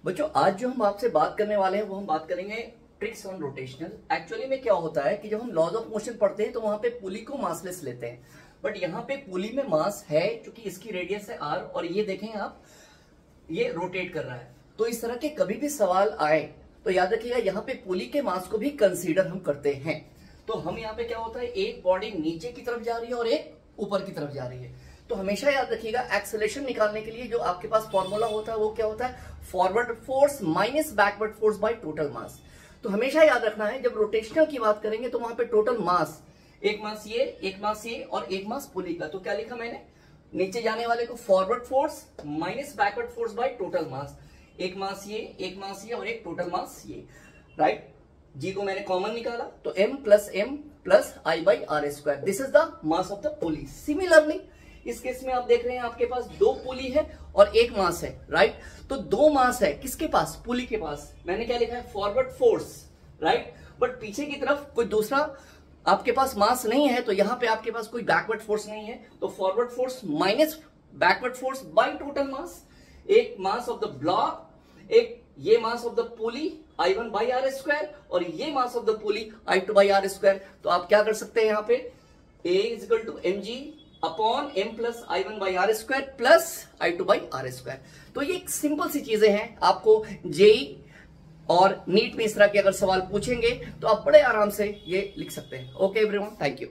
बच्चों आज जो हम आपसे बात करने वाले हैं वो हम बात करेंगे ट्रिक्स ऑन रोटेशनल। एक्चुअली में क्या होता है कि जब हम लॉज ऑफ मोशन पढ़ते हैं तो वहां पे पुली को मासलेस लेते हैं, बट यहाँ पे पुली में मास है क्योंकि इसकी रेडियस है आर और ये देखें आप, ये रोटेट कर रहा है। तो इस तरह के कभी भी सवाल आए तो याद रखिएगा यहाँ पे पुली के मास को भी कंसीडर हम करते हैं। तो हम यहाँ पे क्या होता है, एक बॉडी नीचे की तरफ जा रही है और एक ऊपर की तरफ जा रही है। तो हमेशा याद रखिएगा एक्सेलरेशन निकालने के लिए जो आपके पास फॉर्मूला होता है वो क्या होता है, forward force minus backward force by total मास। तो हमेशा याद रखना है जब रोटेशनल की बात करेंगे तो वहां पे टोटल मास, एक मास ये, एक मास ये और एक मास पुली का। तो क्या लिखा मैंने, नीचे जाने वाले को forward force minus backward force by total mass, एक मास ये और एक टोटल मास ये, राइट। जी को मैंने कॉमन निकाला तो m plus I by R square, this is the mass of the pulley. Similarly इस केस में आप देख रहे हैं आपके पास दो पुली है और एक मास है, राइट। तो दो मास है किसके पास, पुली के पास। मैंने क्या लिखा है, फॉरवर्ड फोर्स, राइट। बट पीछे की तरफ कोई दूसरा आपके पास मास नहीं है, तो यहां पे आपके पास कोई बैकवर्ड फोर्स नहीं है। तो forward force minus backward force by total mass, एक मास ऑफ द ब्लॉक, एक ये mass of the pulley I1 by R square और ये mass of the pulley I2 by R square. तो आप क्या कर सकते हैं यहाँ पे, A is equal to mg upon m plus I1 by R square plus I2 by R square. तो ये एक सिंपल सी चीजें हैं, आपको जेई और नीट में इस तरह के अगर सवाल पूछेंगे तो आप बड़े आराम से ये लिख सकते हैं। Okay everyone, thank you.